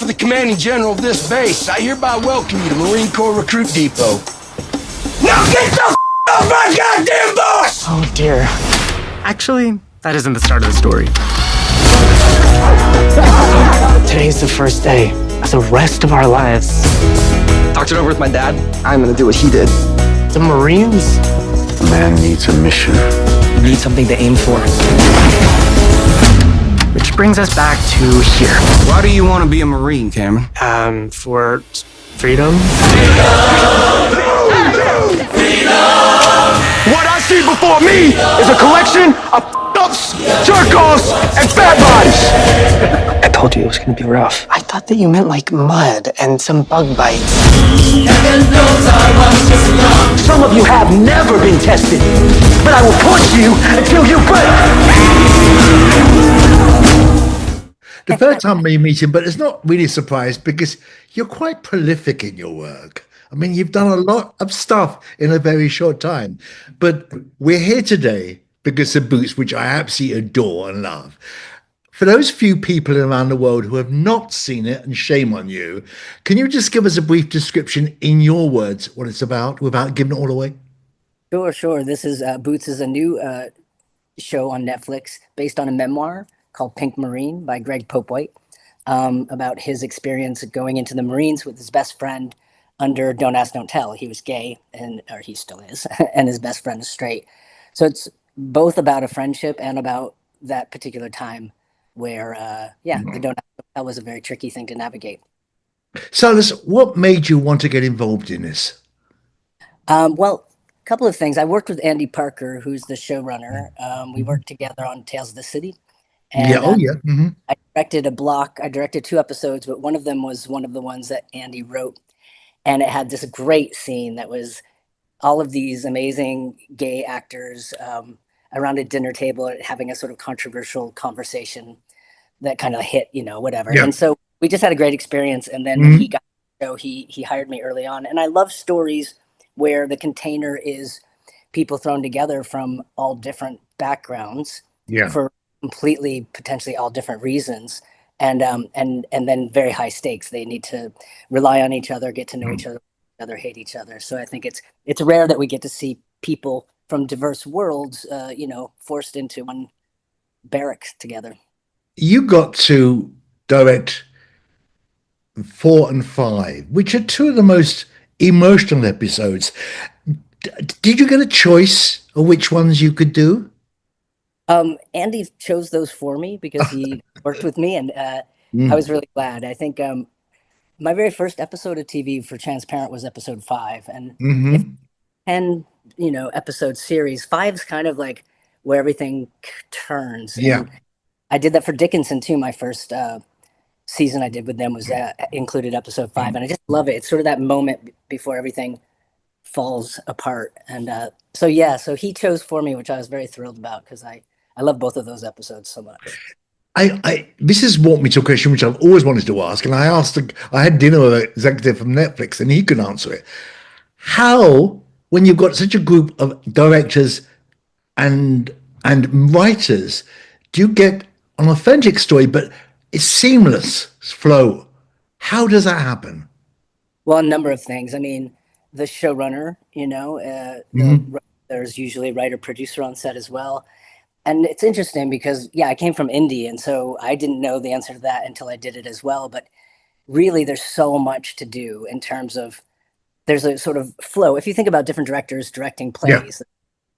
behalf of the commanding general of this base, I hereby welcome you to Marine Corps Recruit Depot. Now get the off my goddamn boss! Oh dear. Actually, that isn't the start of the story. Today's the first day of the rest of our lives. Talked it over with my dad. I'm gonna do what he did. The Marines A man needs a mission. need something to aim for. Which brings us back to here. Why do you want to be a Marine, Cameron? For freedom. What I see before me is a collection of f***ups, jerk-offs, and fat bodies. I told you it was gonna be rough. I thought that you meant like mud and some bug bites. Some of you have never been tested, but I will push you until you break. The third time we meet him, but it's not really a surprise because you're quite prolific in your work. I mean, you've done a lot of stuff in a very short time. But we're here today because of Boots, which I absolutely adore and love. For those few people around the world who have not seen it, and shame on you, can you just give us a brief description in your words what it's about without giving it all away? Sure. This is Boots is a new show on Netflix based on a memoir called Pink Marine by Greg Popewhite, about his experience going into the Marines with his best friend under Don't Ask, Don't Tell. He was gay, or he still is, and his best friend is straight. So it's both about a friendship and about that particular time where, the Don't Ask, Don't Tell was a very tricky thing to navigate. Silas, what made you want to get involved in this? Well, a couple of things. I worked with Andy Parker, who's the showrunner. We worked together on Tales of the City. And, I directed a block. I directed 2 episodes, but one of them was one of the ones that Andy wrote. And it had this great scene that was all of these amazing gay actors around a dinner table having a sort of controversial conversation that kind of hit, whatever. Yeah. And so we just had a great experience. And then when he got the show, he hired me early on. And I love stories where the container is people thrown together from all different backgrounds for completely, potentially all different reasons. And then very high stakes. They need to rely on each other, get to know each other, hate each other. So I think it's rare that we get to see people from diverse worlds, forced into one barracks together. You got to direct 4 and 5, which are 2 of the most emotional episodes. Did you get a choice of which ones you could do? Andy chose those for me because he worked with me, and I was really glad. I think my very first episode of TV for Transparent was episode 5, and if 10, episode series, 5's kind of like where everything turns. Yeah, and I did that for Dickinson too. My first season I did with them was included episode 5, and I just love it. It's sort of that moment before everything falls apart, and so he chose for me, which I was very thrilled about because I love both of those episodes so much. This has brought me to a question which I've always wanted to ask, and I had dinner with an executive from Netflix, and he could answer it. How, when you've got such a group of directors and writers, do you get an authentic story, but it's seamless flow? How does that happen? Well, a number of things. I mean, the showrunner, there's usually a writer-producer on set as well. And it's interesting because, I came from indie, and so I didn't know the answer to that until I did it as well. But really, there's so much to do in terms of there's a sort of flow. If you think about different directors directing plays,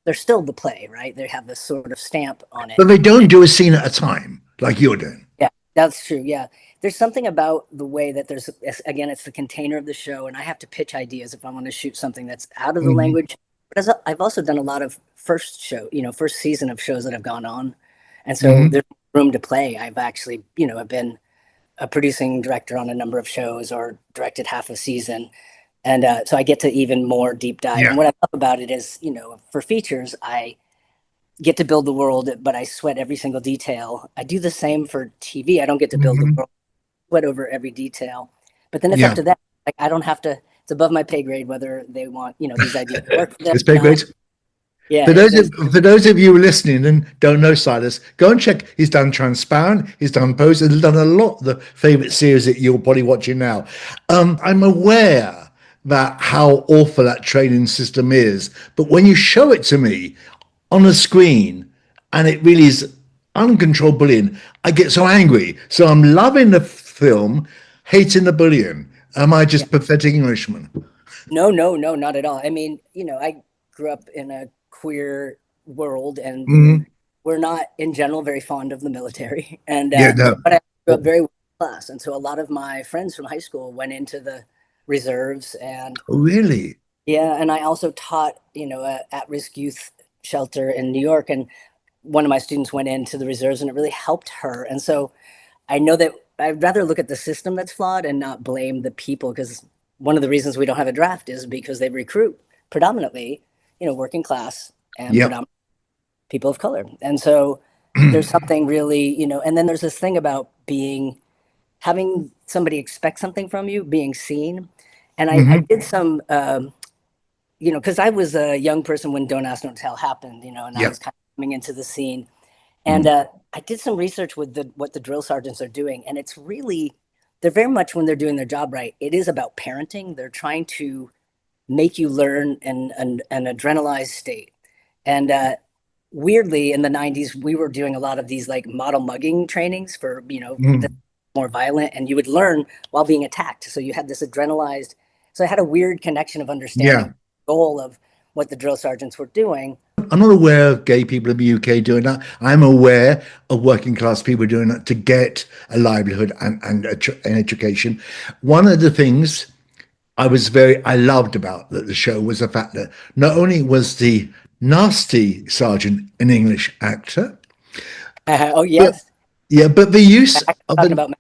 they're still the play, right? They have this sort of stamp on it. But they don't do a scene at a time like you're doing. Yeah, that's true. Yeah. There's something about the way that it's the container of the show, and I have to pitch ideas if I want to shoot something that's out of the language. But I've also done a lot of first season of shows that have gone on. And so there's room to play. I've actually, I've been a producing director on a number of shows or directed half a season. And so I get to even more deep dive. Yeah. And what I love about it is, for features, I get to build the world, but I sweat every single detail. I do the same for TV. I don't get to build the world, sweat over every detail. But then it's up to them. Like, I don't have to, it's above my pay grade whether they want, these ideas to work for them. It's pay grade. Yeah, For those of you listening and don't know Silas, go and check. He's done Transparent, he's done Pose, and he's done a lot of the favorite series that you're probably watching now. I'm aware that how awful that training system is, but when you show it to me on a screen, and it really is uncontrolled bullying, I get so angry. So I'm loving the film, hating the bullying. Am I just pathetic Englishman? no, not at all. I mean, I grew up in a queer world, and we're not in general very fond of the military. And No. but I grew up very well class, and so a lot of my friends from high school went into the reserves, and Really? yeah, and I also taught, at-risk youth shelter in New York, and one of my students went into the reserves, and it really helped her. And so I know that I'd rather look at the system that's flawed and not blame the people, because one of the reasons we don't have a draft is because they recruit predominantly, working class and predominantly people of color. And so there's something really, and then there's this thing about having somebody expect something from you, being seen. And I did some, because I was a young person when Don't Ask, Don't Tell happened, and I was kind of coming into the scene. And I did some research with what the drill sergeants are doing. And it's really, they're very much, when they're doing their job right, it is about parenting. They're trying to make you learn in an adrenalized state. And weirdly, in the 90s, we were doing a lot of these like model mugging trainings for, the more violent, and you would learn while being attacked. So you had this adrenalized, so I had a weird connection of understanding the goal of what the drill sergeants were doing. I'm not aware of gay people in the UK doing that. I'm aware of working class people doing that to get a livelihood and an education. One of the things I loved about the show was the fact that not only was the nasty sergeant an English actor. Oh yes, but the use of talking about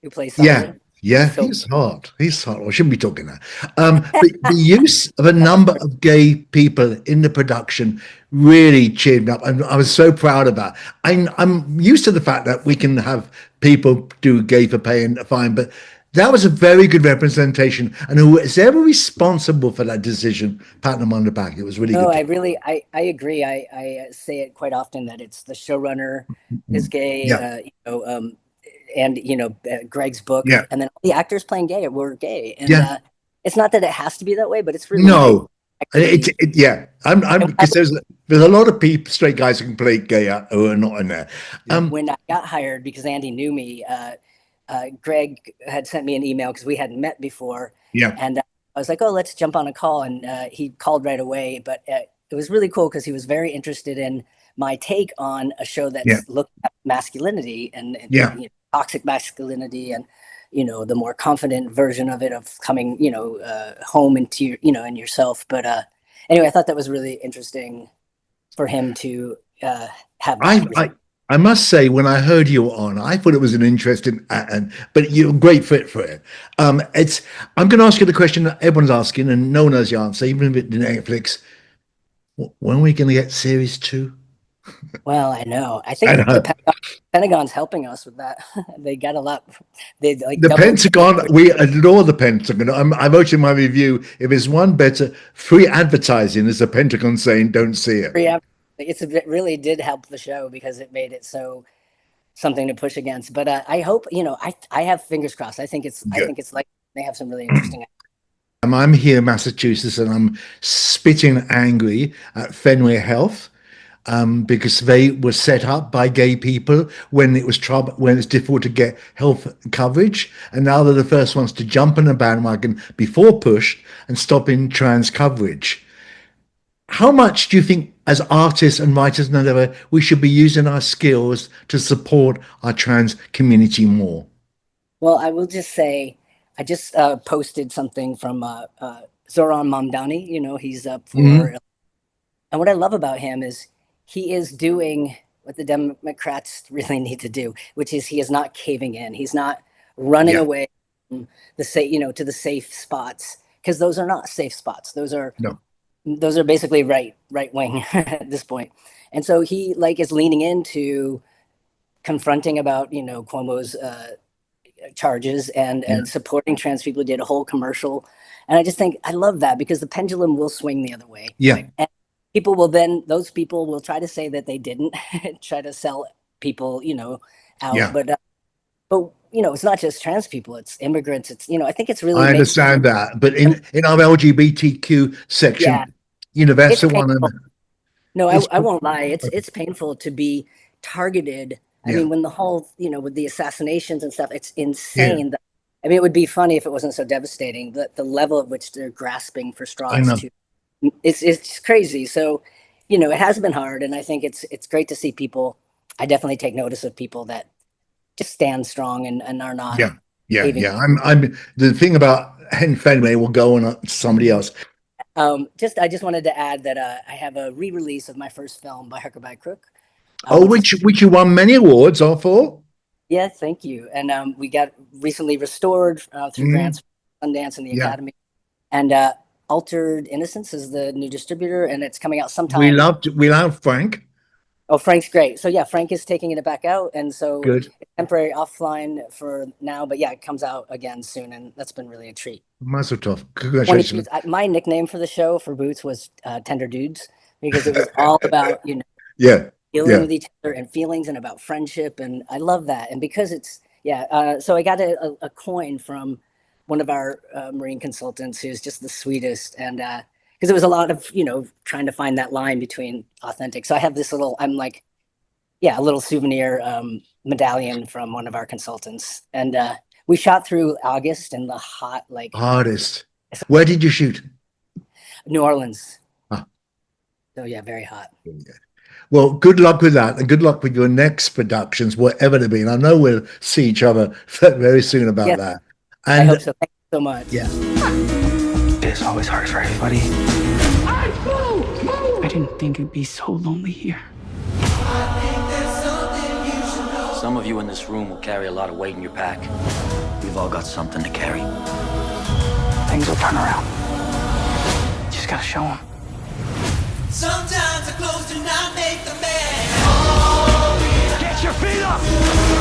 who plays sergeant. So, he's hot. He's hot. I shouldn't be talking that. But the use of a number of gay people in the production really cheered me up, and I was so proud of that. I'm used to the fact that we can have people do gay for pay and fine, but that was a very good representation. And who is ever responsible for that decision, patting them on the back. It was really good. I agree. I say it quite often that it's the showrunner is gay, and Greg's book, and then all the actors playing gay were gay, and it's not that it has to be that way, but it's really I'm because there's a lot of people, straight guys who can play gay who are not in there. When I got hired, because Andy knew me, Greg had sent me an email because we hadn't met before, and I was like, oh, let's jump on a call, and he called right away. But it was really cool because he was very interested in my take on a show that's looked at masculinity and toxic masculinity, and the more confident version of it, of coming home into your, in yourself. But anyway, I thought that was really interesting for him to have. I must say, when I heard you were on, I thought it was an interesting, but you're a great fit for it. I'm going to ask you the question that everyone's asking, and no one knows the answer, even if it's Netflix. When are we going to get series 2? Well, I know. I think the Pentagon's helping us with that. They got a lot. They like the Pentagon. We adore the Pentagon. I wrote in my review, if there's one better, free advertising is the Pentagon saying, "Don't see it." It really did help the show because it made it so something to push against. But I hope I have fingers crossed. I think it's like they have some really interesting. I'm here in Massachusetts, and I'm spitting angry at Fenway Health. Because they were set up by gay people when it was trouble, when it's difficult to get health coverage, and now they're the first ones to jump on the bandwagon before pushed and stopping trans coverage. How much do you think, as artists and writers and whatever, we should be using our skills to support our trans community more? Well, I will just say, I just posted something from Zoran Mamdani. He's up for, and what I love about him is he is doing what the Democrats really need to do, which is he is not caving in. He's not running away from to the safe spots, because those are not safe spots. Those are basically right wing at this point. And so he is leaning into confronting about Cuomo's charges and supporting trans people. He did a whole commercial, and I just think I love that, because the pendulum will swing the other way. people will then, those people will try to say that they didn't try to sell people, you know, out. Yeah. But you know, it's not just trans people, it's immigrants. It's, you know, I think it's really, I understand that. But in our LGBTQ section, Yeah. you know, that's It's the one. painful. No, It's- I won't lie. It's painful to be targeted. I Yeah. mean, when the whole, you know, with the assassinations and stuff, it's insane. I mean, it would be funny if it wasn't so devastating. The level at which they're grasping for I know. straws to, it's crazy. So, you know, it has been hard, and I think it's great to see people. I definitely take notice of people that just stand strong and are not. Yeah. Yeah. leaving. Yeah. I'm the thing about Hen Fenway will go on to somebody else. I just wanted to add that I have a re-release of my first film, By Hook or By Crook. Oh, which you won many awards for. Yeah, thank you. And we got recently restored through grants from Sundance and the Academy. And Altered Innocence is the new distributor, and it's coming out sometime. We love Frank. Oh, Frank's great. So yeah, Frank is taking it back out, and so Good. it's temporary offline for now. But yeah, it comes out again soon, and that's been really a treat. Mazel tov. Congratulations. My nickname for the show for Boots was Tender Dudes, because it was all about, you know, dealing with each other and feelings and about friendship, and I love that. And because it's so I got a coin from one of our Marine consultants who's just the sweetest, and because it was a lot of, you know, trying to find that line between authentic. So I have this little, I'm like, a little souvenir medallion from one of our consultants, and we shot through August in the hot, like, Hardest. Where did you shoot? New Orleans. Ah. So yeah, very hot. Well, good luck with that, and good luck with your next productions, whatever they be. And I know we'll see each other very soon about that. And I hope so. Thank you so much. Yeah. It's always hard for everybody. I didn't think it'd be so lonely here. Some of you in this room will carry a lot of weight in your pack. We've all got something to carry. Things will turn around. Just gotta show them. Sometimes the clothes do not make the man. Get your feet up!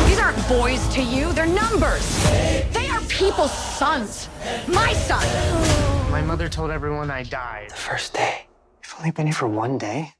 These aren't boys to you, they're numbers. They are people's sons. My son. My mother told everyone I died. The first day. You've only been here for one day.